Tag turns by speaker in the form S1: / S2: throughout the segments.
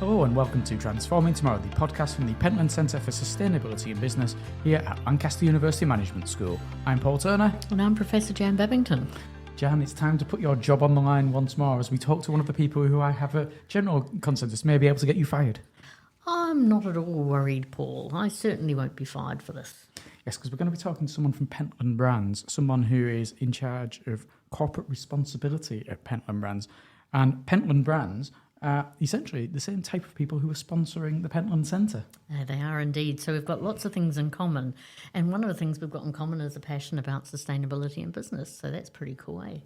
S1: Hello and welcome to Transforming Tomorrow, the podcast from the Pentland Centre for Sustainability in Business here at Lancaster University Management School. I'm Paul Turner.
S2: And I'm Professor Jan Babington.
S1: Jan, it's time to put your job on the line once more as we talk to one of the people who I have a general consensus may be able to get you fired.
S2: I'm not at all worried, Paul. I certainly won't be fired for this.
S1: Yes, because we're going to be talking to someone from Pentland Brands, someone who is in charge of corporate responsibility at Pentland Brands. And Pentland Brands are essentially the same type of people who are sponsoring the Pentland Centre.
S2: They are indeed. So we've got lots of things in common. And one of the things we've got in common is a passion about sustainability in business. So that's pretty cool, eh?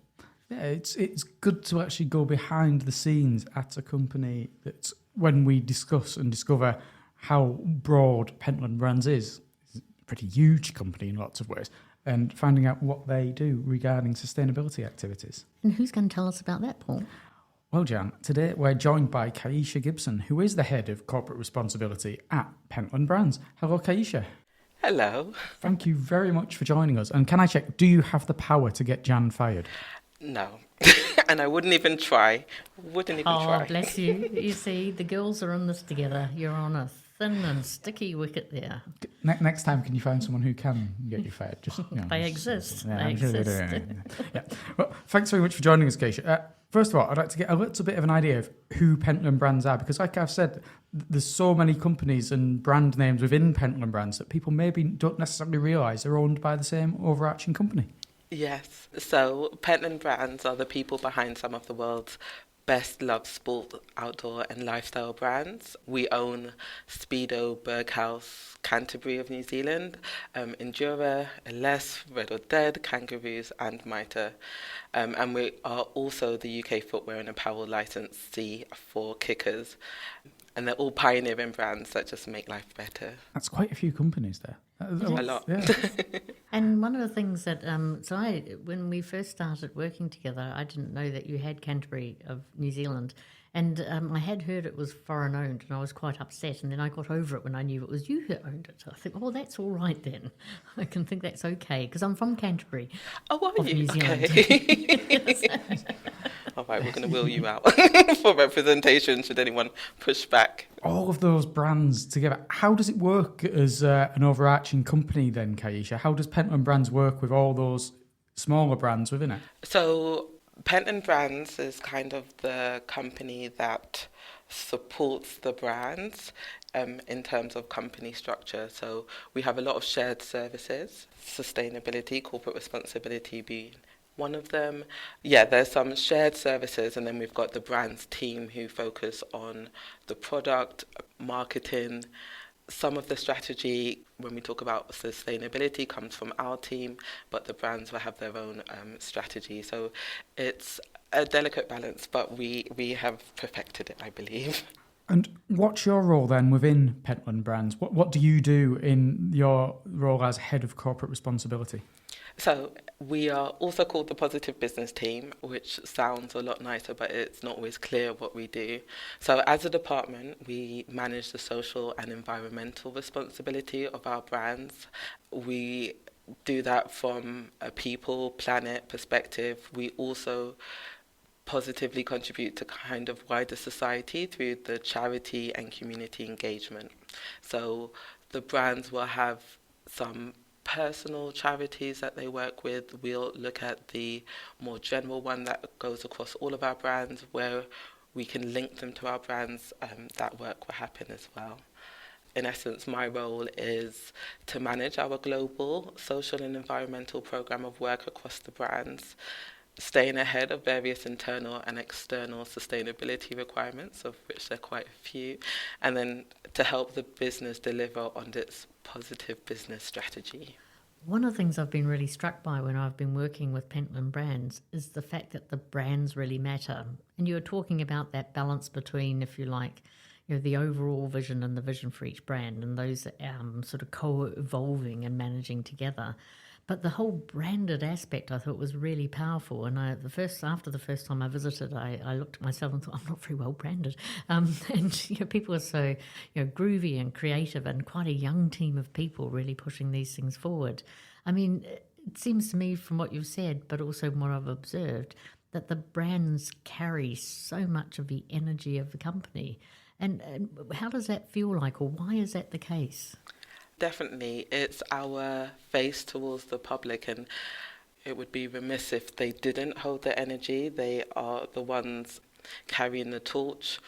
S1: Yeah, it's good to actually go behind the scenes at a company that when we discuss and discover how broad Pentland Brands is, it's a pretty huge company in lots of ways, and finding out what they do regarding sustainability activities.
S2: And who's going to tell us about that, Paul?
S1: Well, Jan, today we're joined by Kaeisha Gibson, who is the head of corporate responsibility at Pentland Brands. Hello, Kaeisha.
S3: Hello.
S1: Thank you very much for joining us. And can I check, do you have the power to get Jan fired?
S3: No. And I wouldn't even try.
S2: Oh, bless you. You see, the girls are in this together. You're on a thin and sticky wicket there.
S1: Next time, can you find someone who can get you fired? Just,
S2: They exist.
S1: Yeah,
S2: They
S1: I'm sure
S2: exist.
S1: they do. Yeah. Well, thanks very much for joining us, Kaeisha. First of all, I'd like to get a little bit of an idea of who Pentland Brands are, because like I've said, there's so many companies and brand names within Pentland Brands that people maybe don't necessarily realise are owned by the same overarching company.
S3: Yes. So Pentland Brands are the people behind some of the world's best loved sport, outdoor and lifestyle brands. We own Speedo, Berghaus, Canterbury of New Zealand, Endura, Red or Dead, Kangaroos and Mitre. And we are also the UK footwear and apparel licensee for Kickers. And they're all pioneering brands that just make life better.
S1: That's quite a few companies there.
S3: A lot.
S1: Yeah.
S2: And one of the things that, when we first started working together, I didn't know that you had Canterbury of New Zealand. And I had heard it was foreign owned and I was quite upset. And then I got over it when I knew it was you who owned it. I think, oh, that's all right then. I can think that's okay because I'm from Canterbury.
S3: Oh, are you?
S2: New Zealand.
S3: Okay. All right, we're going to wheel you out for representation should anyone push back.
S1: All of those brands together, how does it work as an overarching company then, Kaeisha? How does Pentland Brands work with all those smaller brands within it?
S3: So Pentland Brands is kind of the company that supports the brands in terms of company structure. So we have a lot of shared services, sustainability, corporate responsibility being one of them. Yeah, there's some shared services, and then we've got the brands team who focus on the product, marketing. Some of the strategy, when we talk about sustainability, comes from our team, but the brands will have their own strategy. So it's a delicate balance, but we have perfected it, I believe.
S1: And what's your role then within Pentland Brands? What do you do in your role as head of corporate responsibility?
S3: So we are also called the Positive Business Team, which sounds a lot nicer, but it's not always clear what we do. So as a department, we manage the social and environmental responsibility of our brands. We do that from a people, planet perspective. We also positively contribute to kind of wider society through the charity and community engagement. So the brands will have some personal charities that they work with. We'll look at the more general one that goes across all of our brands where we can link them to our brands. That work will happen as well. In essence, my role is to manage our global social and environmental program of work across the brands, staying ahead of various internal and external sustainability requirements, of which there are quite a few, and then to help the business deliver on its positive business strategy.
S2: One of the things I've been really struck by when I've been working with Pentland Brands is the fact that the brands really matter. And you were talking about that balance between, if you like, the overall vision and the vision for each brand, and those sort of co-evolving and managing together. But the whole branded aspect I thought was really powerful. And after the first time I visited, I looked at myself and thought, I'm not very well branded. And people are so groovy and creative, and quite a young team of people really pushing these things forward. I mean, it seems to me from what you've said, but also what I've observed, that the brands carry so much of the energy of the company. And how does that feel like, or why is that the case?
S3: Definitely, it's our face towards the public, and it would be remiss if they didn't hold the energy. They are the ones carrying the torch.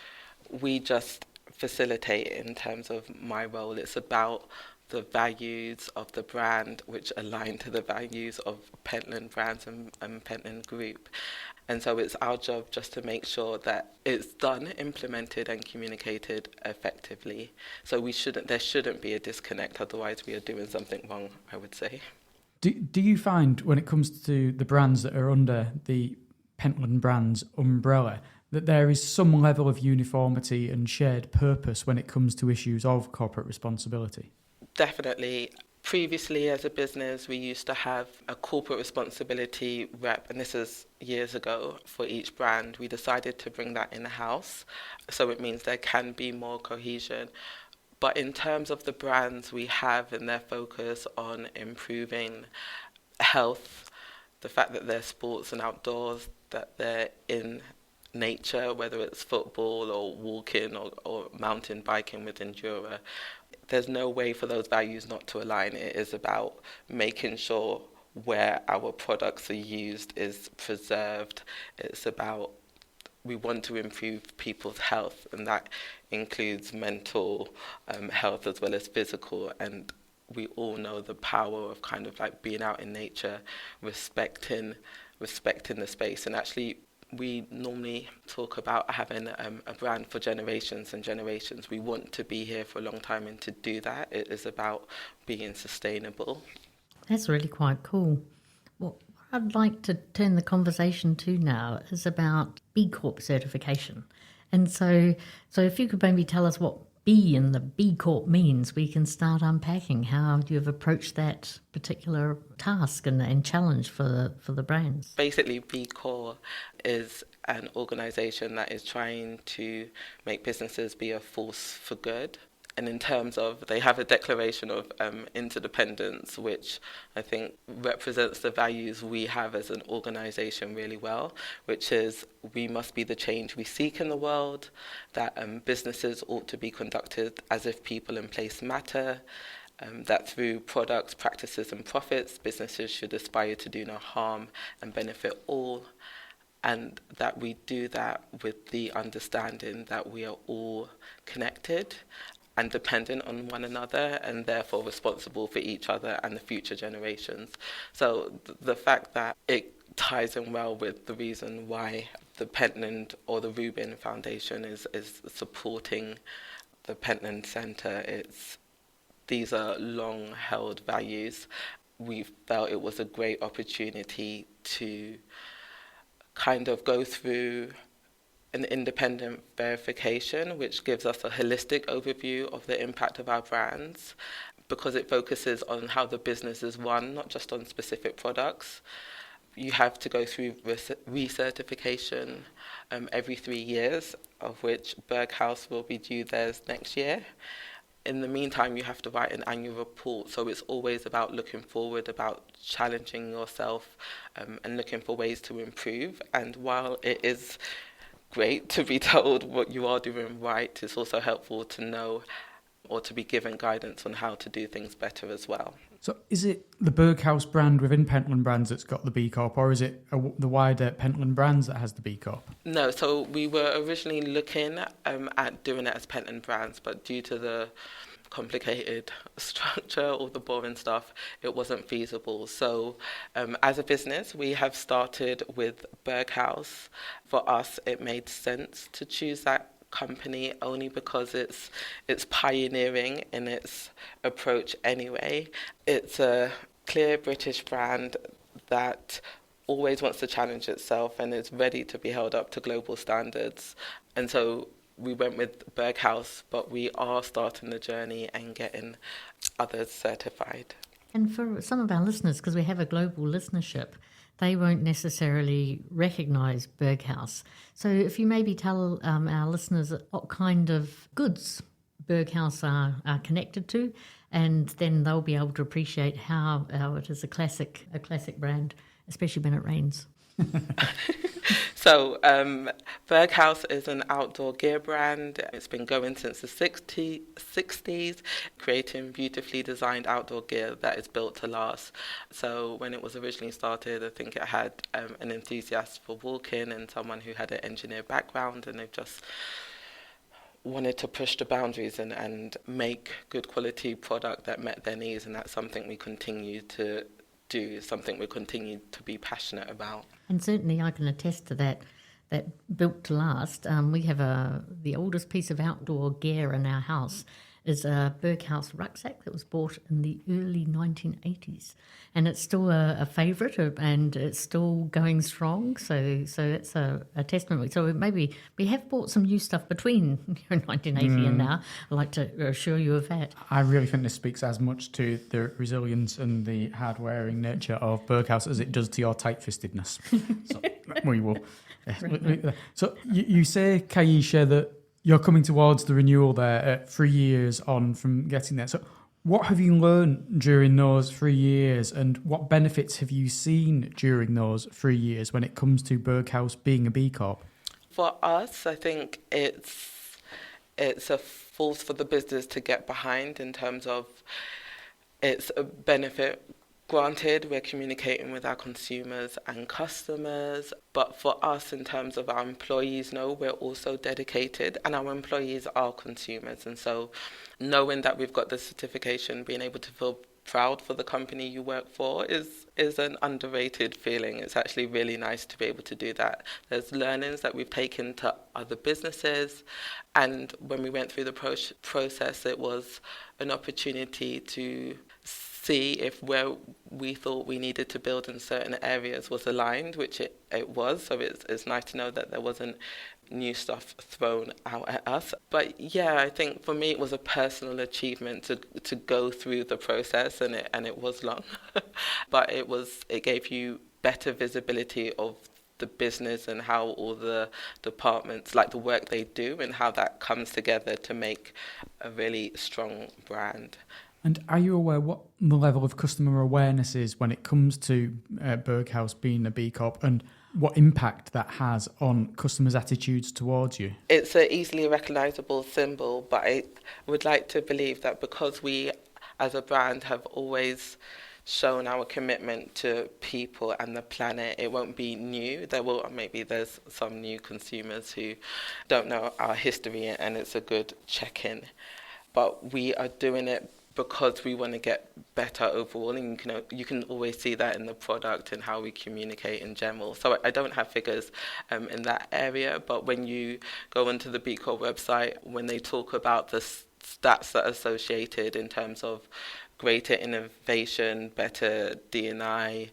S3: We just facilitate in terms of my role. It's about the values of the brand, which align to the values of Pentland Brands and Pentland Group. And so it's our job just to make sure that it's done, implemented and communicated effectively. So there shouldn't be a disconnect, otherwise we are doing something wrong, I would say.
S1: Do you find when it comes to the brands that are under the Pentland Brands umbrella that there is some level of uniformity and shared purpose when it comes to issues of corporate responsibility?
S3: Definitely. Previously, as a business, we used to have a corporate responsibility rep, and this is years ago, for each brand. We decided to bring that in-house, so it means there can be more cohesion. But in terms of the brands we have and their focus on improving health, the fact that they're sports and outdoors, that they're in nature, whether it's football or walking or mountain biking with Endura, there's no way for those values not to align. It is about making sure where our products are used is preserved. It's about we want to improve people's health, and that includes mental health as well as physical. And we all know the power of kind of like being out in nature, respecting the space. And actually, we normally talk about having a brand for generations and generations. We want to be here for a long time, and to do that, it is about being sustainable.
S2: That's really quite cool. What I'd like to turn the conversation to now is about B-Corp certification. And so if you could maybe tell us what B in the B-Corp means, we can start unpacking how you've approached that particular task and challenge for the brands.
S3: Basically, B-Corp is an organisation that is trying to make businesses be a force for good. And in terms of, they have a declaration of interdependence, which I think represents the values we have as an organisation really well, which is we must be the change we seek in the world, that businesses ought to be conducted as if people in place matter, that through products, practices and profits, businesses should aspire to do no harm and benefit all, and that we do that with the understanding that we are all connected and dependent on one another, and therefore responsible for each other and the future generations. So the fact that it ties in well with the reason why the Pentland or the Rubin Foundation is supporting the Pentland Centre, these are long-held values. We felt it was a great opportunity to kind of go through an independent verification, which gives us a holistic overview of the impact of our brands, because it focuses on how the business is run, not just on specific products. You have to go through recertification every 3 years, of which Berghaus will be due theirs next year. In the meantime, you have to write an annual report, so it's always about looking forward, about challenging yourself and looking for ways to improve. And while it is great to be told what you are doing right, it's also helpful to know or to be given guidance on how to do things better as well.
S1: So is it the Berghaus brand within Pentland Brands that's got the B-Corp, or is it the wider Pentland Brands that has the B-Corp?
S3: No, so we were originally looking at doing it as Pentland Brands, but due to the complicated structure or the boring stuff, it wasn't feasible. So as a business, we have started with Berghaus. For us, it made sense to choose that company only because it's pioneering in its approach anyway. It's a clear British brand that always wants to challenge itself and is ready to be held up to global standards. And so we went with Berghaus, but we are starting the journey and getting others certified.
S2: And for some of our listeners, because we have a global listenership, they won't necessarily recognise Berghaus. So if you maybe tell our listeners what kind of goods Berghaus are connected to, and then they'll be able to appreciate how it is a classic brand, especially when it rains.
S3: So, Berghaus is an outdoor gear brand. It's been going since the 60s, creating beautifully designed outdoor gear that is built to last. So, when it was originally started, I think it had an enthusiast for walking and someone who had an engineer background, and they've just wanted to push the boundaries and make good quality product that met their needs, and that's something we continue to do, something we continue to be passionate about.
S2: And certainly I can attest to that built to last. We have the oldest piece of outdoor gear in our house is a Berghaus rucksack that was bought in the early 1980s. And it's still a favourite, and it's still going strong. So that's a testament. So maybe we have bought some new stuff between 1980 and now. I'd like to assure you of that.
S1: I really think this speaks as much to the resilience and the hard-wearing nature of Berghaus as it does to your tight-fistedness. So we will. So you say, Kaeisha, that you're coming towards the renewal there at 3 years on from getting there. So what have you learned during those 3 years, and what benefits have you seen during those 3 years when it comes to Berghaus being a B-Corp?
S3: For us, I think it's a force for the business to get behind in terms of it's a benefit. Granted, we're communicating with our consumers and customers, but for us, in terms of our employees, we're also dedicated, and our employees are consumers. And so knowing that we've got the certification, being able to feel proud for the company you work for is an underrated feeling. It's actually really nice to be able to do that. There's learnings that we've taken to other businesses, and when we went through the process, it was an opportunity to see if where we thought we needed to build in certain areas was aligned, which it was. So it's nice to know that there wasn't new stuff thrown out at us. But yeah, I think for me it was a personal achievement to go through the process, and it was long, but it gave you better visibility of the business and how all the departments, like the work they do, and how that comes together to make a really strong brand.
S1: And are you aware what the level of customer awareness is when it comes to Berghaus being a B Corp, and what impact that has on customers' attitudes towards you?
S3: It's an easily recognisable symbol, but I would like to believe that because we as a brand have always shown our commitment to people and the planet, it won't be new. There's some new consumers who don't know our history, and it's a good check-in. But we are doing it because we want to get better overall, and you can always see that in the product and how we communicate in general. So I don't have figures in that area, but when you go onto the B-Corp website, when they talk about the stats that are associated in terms of greater innovation, better D&I,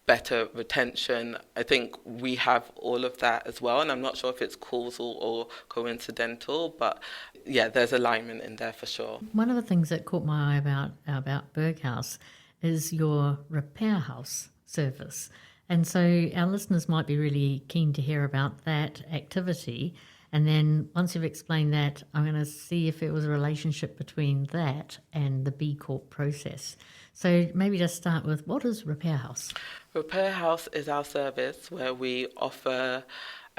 S3: better retention, I think we have all of that as well, and I'm not sure if it's causal or coincidental, but yeah, there's alignment in there for sure.
S2: One of the things that caught my eye about Berghaus is your repair house service. And so our listeners might be really keen to hear about that activity. And then once you've explained that, I'm going to see if it was a relationship between that and the B Corp process. So maybe just start with, what is Repair House?
S3: Repair House is our service where we offer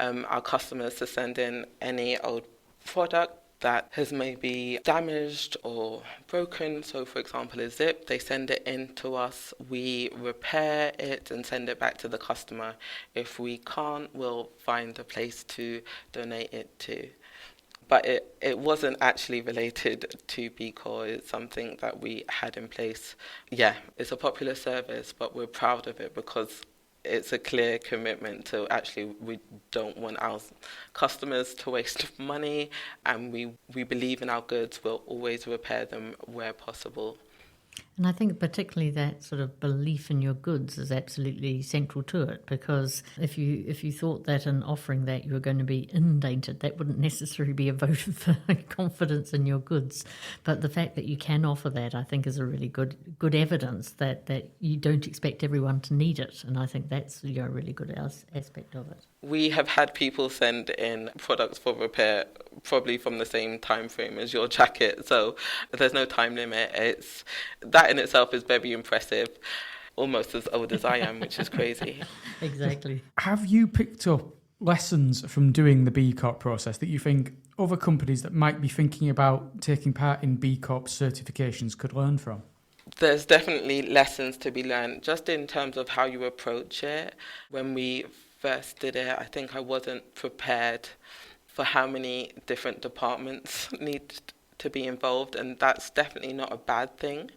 S3: our customers to send in any old product that has maybe damaged or broken. So for example, a zip, they send it in to us, we repair it and send it back to the customer. If we can't, we'll find a place to donate it to. But it wasn't actually related to B-Corp. It's something that we had in place. Yeah, it's a popular service, but we're proud of it because it's a clear commitment to actually, we don't want our customers to waste money, and we believe in our goods. We'll always repair them where possible.
S2: And I think particularly that sort of belief in your goods is absolutely central to it, because if you thought that in offering that you were going to be inundated, that wouldn't necessarily be a vote of confidence in your goods. But the fact that you can offer that, I think, is a really good evidence that you don't expect everyone to need it. And I think that's a really good aspect of it.
S3: We have had people send in products for repair probably from the same time frame as your jacket, so there's no time limit. That in itself is very impressive, almost as old as I am, which is crazy.
S2: Exactly.
S1: Have you picked up lessons from doing the B-Corp process that you think other companies that might be thinking about taking part in B-Corp certifications could learn from?
S3: There's definitely lessons to be learned just in terms of how you approach it. When we first did it, I think I wasn't prepared for how many different departments need to be involved, and that's definitely not a bad thing.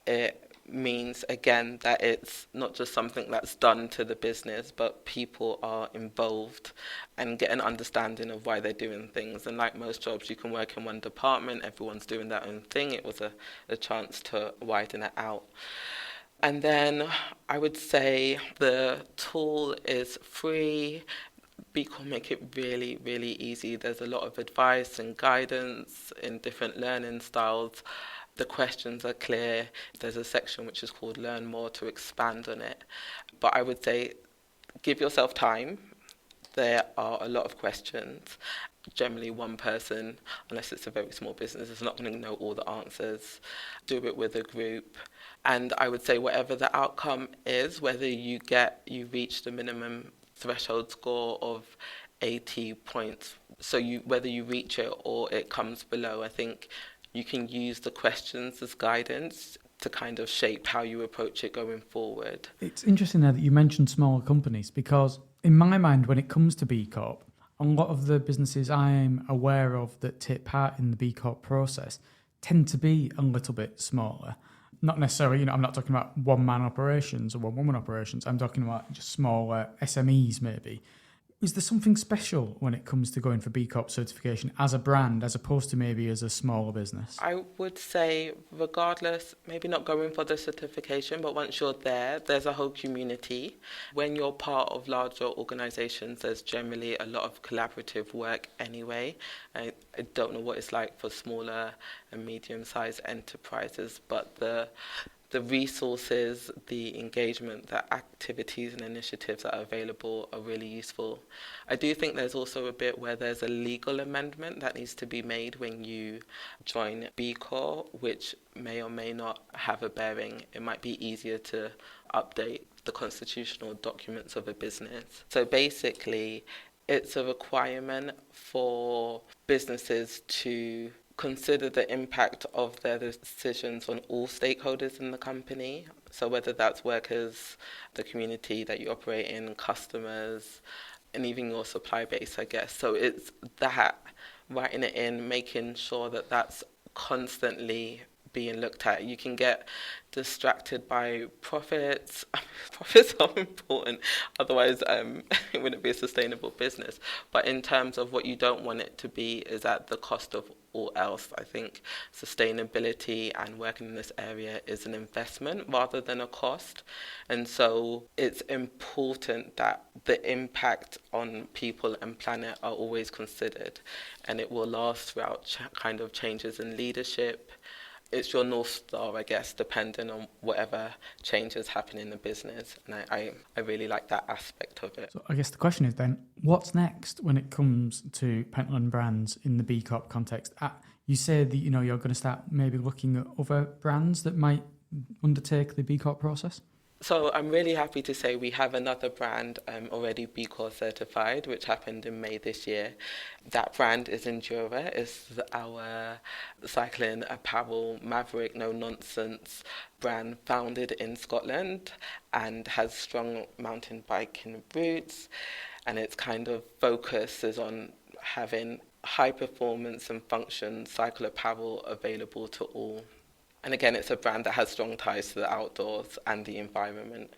S3: It means, again, that it's not just something that's done to the business, but people are involved and get an understanding of why they're doing things. And like most jobs, you can work in one department, everyone's doing their own thing. It was a chance to widen it out. And then I would say the tool is free. B-Corp make it really, really easy. There's a lot of advice and guidance in different learning styles. The questions are clear. There's a section which is called Learn More to expand on it. But I would say give yourself time. There are a lot of questions. Generally one person, unless it's a very small business, is not going to know all the answers. Do it with a group. And I would say whatever the outcome is, whether you reach the minimum threshold score of 80 points, so whether you reach it or it comes below, I think you can use the questions as guidance to kind of shape how you approach it going forward.
S1: It's interesting there that you mentioned smaller companies, because in my mind, when it comes to B Corp, a lot of the businesses I'm aware of that take part in the B Corp process tend to be a little bit smaller. Not necessarily, I'm not talking about one-man operations or one-woman operations. I'm talking about just smaller SMEs maybe. Is there something special when it comes to going for B Corp certification as a brand, as opposed to maybe as a smaller business?
S3: I would say, regardless, maybe not going for the certification, but once you're there, there's a whole community. When you're part of larger organisations, there's generally a lot of collaborative work anyway. I don't know what it's like for smaller and medium-sized enterprises, but the resources, the engagement, the activities and initiatives that are available are really useful. I do think there's also a bit where there's a legal amendment that needs to be made when you join B-Corp, which may or may not have a bearing. It might be easier to update the constitutional documents of a business. So basically, it's a requirement for businesses to consider the impact of their decisions on all stakeholders in the company. So whether that's workers, the community that you operate in, customers, and even your supply base, I guess. So it's that, writing it in, making sure that that's constantly being looked at. You can get distracted by profits. Profits are important, otherwise it wouldn't be a sustainable business. But in terms of what you don't want it to be is at the cost of all else. I think sustainability and working in this area is an investment rather than a cost. And so it's important that the impact on people and planet are always considered, and it will last throughout kind of changes in leadership. It's your North Star, I guess, depending on whatever changes happen in the business. And I really like that aspect of it.
S1: So I guess the question is then, what's next when it comes to Pentland Brands in the B Corp context? You say that you're going to start maybe looking at other brands that might undertake the B Corp process?
S3: So I'm really happy to say we have another brand already B-Corp certified, which happened in May this year. That brand is Endura. It's our cycling apparel, maverick, no-nonsense brand founded in Scotland and has strong mountain biking roots. And its kind of focus is on having high performance and function cycle apparel available to all. And again, it's a brand that has strong ties to the outdoors and the environment.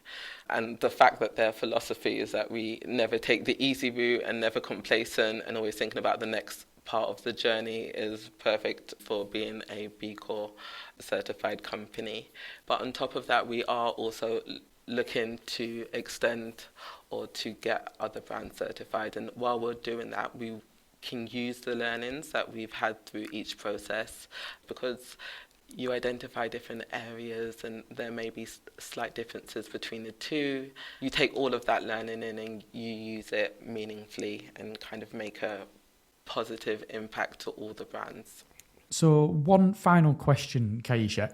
S3: And the fact that their philosophy is that we never take the easy route and never complacent and always thinking about the next part of the journey is perfect for being a B-Corp certified company. But on top of that, we are also looking to extend or to get other brands certified. And while we're doing that, we can use the learnings that we've had through each process, because you identify different areas and there may be slight differences between the two. You take all of that learning in and you use it meaningfully and kind of make a positive impact to all the brands.
S1: So one final question, Kaeisha.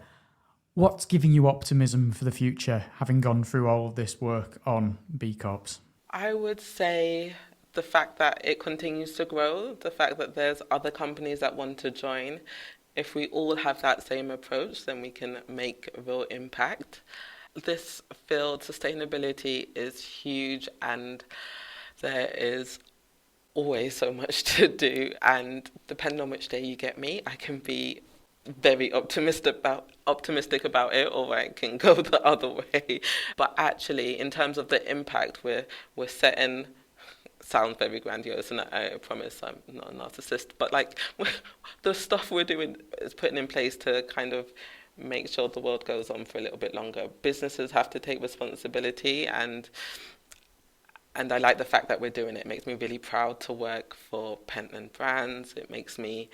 S1: What's giving you optimism for the future, having gone through all of this work on B Corps?
S3: I would say the fact that it continues to grow, the fact that there's other companies that want to join. If we all have that same approach, then we can make a real impact. This field, sustainability, is huge, and there is always so much to do. And depending on which day you get me, I can be very optimistic about it, or I can go the other way. But actually, in terms of the impact we're setting, sounds very grandiose, and I promise I'm not a narcissist, but like the stuff we're doing is putting in place to kind of make sure the world goes on for a little bit longer. Businesses have to take responsibility, and I like the fact that we're doing it. It makes me really proud to work for Pentland Brands. It makes me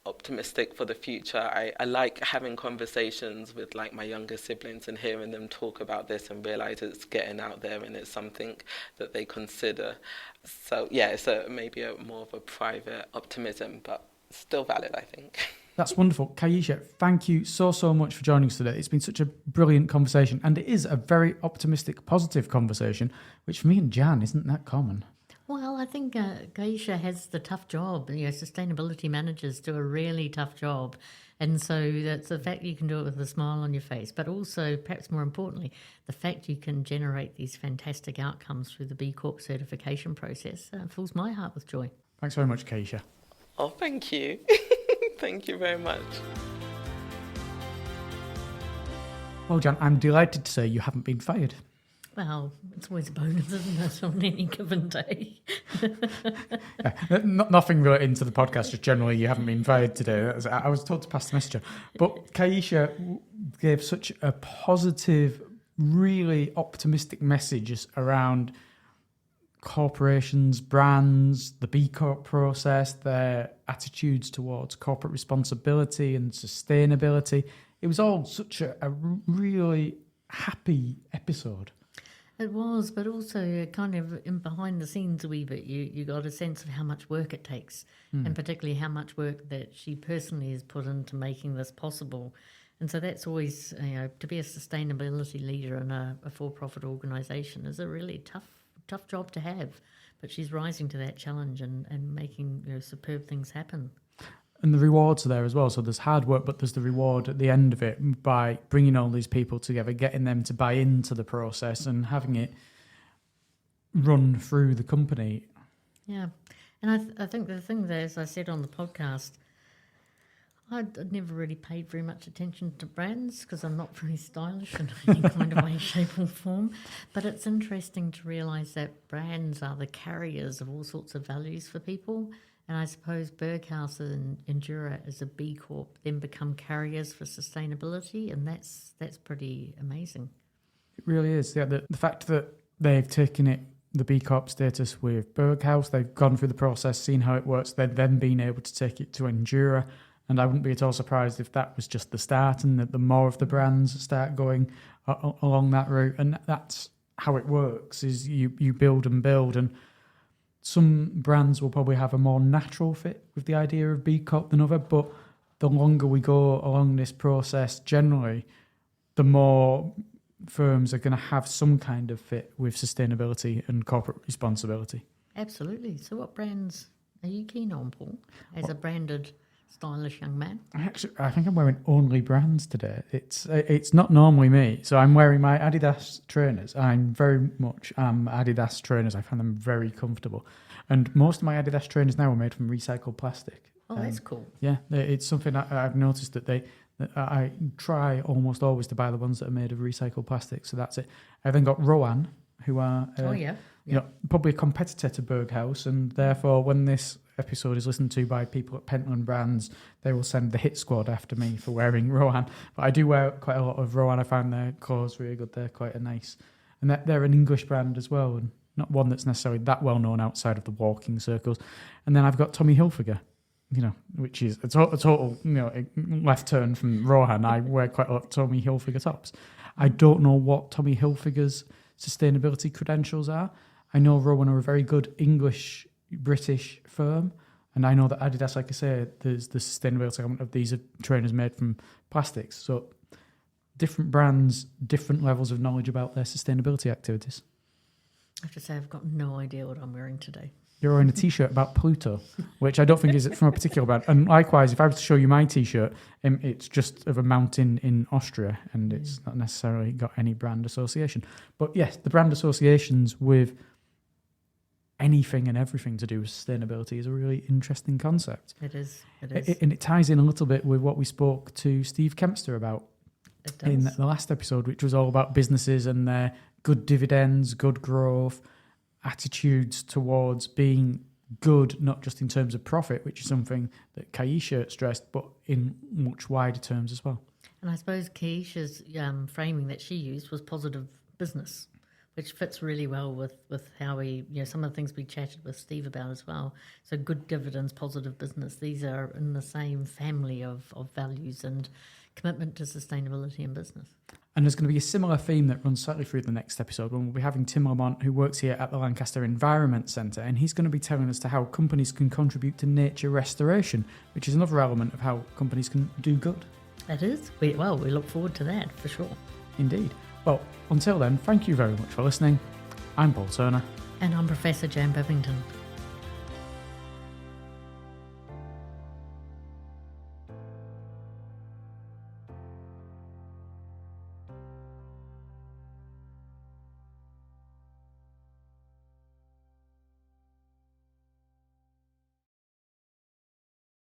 S3: optimistic for the future. I like having conversations with like my younger siblings and hearing them talk about this and realize it's getting out there and it's something that they consider. So yeah, it's maybe more of a private optimism, but still valid, I think.
S1: That's wonderful. Kaeisha, thank you so much for joining us today. It's been such a brilliant conversation, and it is a very optimistic, positive conversation, which for me and Jan isn't that common.
S2: Well, I think Kaeisha has the tough job. Sustainability managers do a really tough job. And so that's the fact you can do it with a smile on your face, but also, perhaps more importantly, the fact you can generate these fantastic outcomes through the B-Corp certification process fills my heart with joy.
S1: Thanks very much, Kaeisha.
S3: Oh, thank you. Thank you very much.
S1: Well, Jan, I'm delighted to say you haven't been fired.
S2: Well, it's always a bonus, isn't it, on any given day?
S1: Nothing relating to the podcast, just generally you haven't been fired today. I was told to pass the message on. But Kaeisha gave such a positive, really optimistic message around corporations, brands, the B-Corp process, their attitudes towards corporate responsibility and sustainability. It was all such a really happy episode.
S2: It was, but also kind of in behind the scenes a wee bit, you got a sense of how much work it takes, and particularly how much work that she personally has put into making this possible. And so that's always, to be a sustainability leader in a for-profit organisation is a really tough job to have. But she's rising to that challenge and making superb things happen.
S1: And the rewards are there as well. So there's hard work, but there's the reward at the end of it by bringing all these people together, getting them to buy into the process and having it run through the company.
S2: Yeah. And I think the thing there, as I said on the podcast, I'd never really paid very much attention to brands because I'm not very stylish in any kind of way, shape or form. But it's interesting to realise that brands are the carriers of all sorts of values for people. And I suppose Berghaus and Endura as a B-Corp then become carriers for sustainability, and that's pretty amazing.
S1: It really is. Yeah, the fact that they've taken it, the B-Corp status with Berghaus, they've gone through the process, seen how it works, they've then been able to take it to Endura. And I wouldn't be at all surprised if that was just the start and that the more of the brands start going along that route. And that's how it works, is you build and build. And some brands will probably have a more natural fit with the idea of B-Corp than other, but the longer we go along this process, generally, the more firms are going to have some kind of fit with sustainability and corporate responsibility.
S2: Absolutely. So what brands are you keen on, Paul, as a branded, stylish young man?
S1: I think I'm wearing only brands today. It's not normally me. So I'm wearing my Adidas trainers. I'm very much Adidas trainers. I find them very comfortable. And most of my Adidas trainers now are made from recycled plastic.
S2: Oh, that's cool.
S1: Yeah, it's something I've noticed that I try almost always to buy the ones that are made of recycled plastic. So that's it. I then got Rowan, who are probably a competitor to Berghaus, and therefore when this episode is listened to by people at Pentland Brands, they will send the hit squad after me for wearing Rowan. But I do wear quite a lot of Rowan. I find their clothes really good. They're quite nice. And they're an English brand as well, and not one that's necessarily that well known outside of the walking circles. And then I've got Tommy Hilfiger, which is a total left turn from Rowan. I wear quite a lot of Tommy Hilfiger tops. I don't know what Tommy Hilfiger's sustainability credentials are. I know Rowan are a very good English-British firm, and I know that Adidas, like I say, there's the sustainability element of these are trainers made from plastics. So different brands, different levels of knowledge about their sustainability activities.
S2: I have to say I've got no idea what I'm wearing today.
S1: You're wearing a T-shirt about Pluto, which I don't think is from a particular brand. And likewise, if I was to show you my T-shirt, it's just of a mountain in Austria, and it's not necessarily got any brand association. But yes, the brand associations with anything and everything to do with sustainability is a really interesting concept.
S2: It is.
S1: And it ties in a little bit with what we spoke to Steve Kempster about in the last episode, which was all about businesses and their good dividends, good growth, attitudes towards being good, not just in terms of profit, which is something that Kaeisha stressed, but in much wider terms as well.
S2: And I suppose Kaeisha's framing that she used was positive business, which fits really well with how we, some of the things we chatted with Steve about as well. So good dividends, positive business, these are in the same family of values and commitment to sustainability in business.
S1: And there's going to be a similar theme that runs slightly through the next episode when we'll be having Tim Lamont, who works here at the Lancaster Environment Centre, and he's going to be telling us to how companies can contribute to nature restoration, which is another element of how companies can do good.
S2: It is. We look forward to that for sure.
S1: Indeed. Well, until then, thank you very much for listening. I'm Paul Turner.
S2: And I'm Professor Jan Bivington.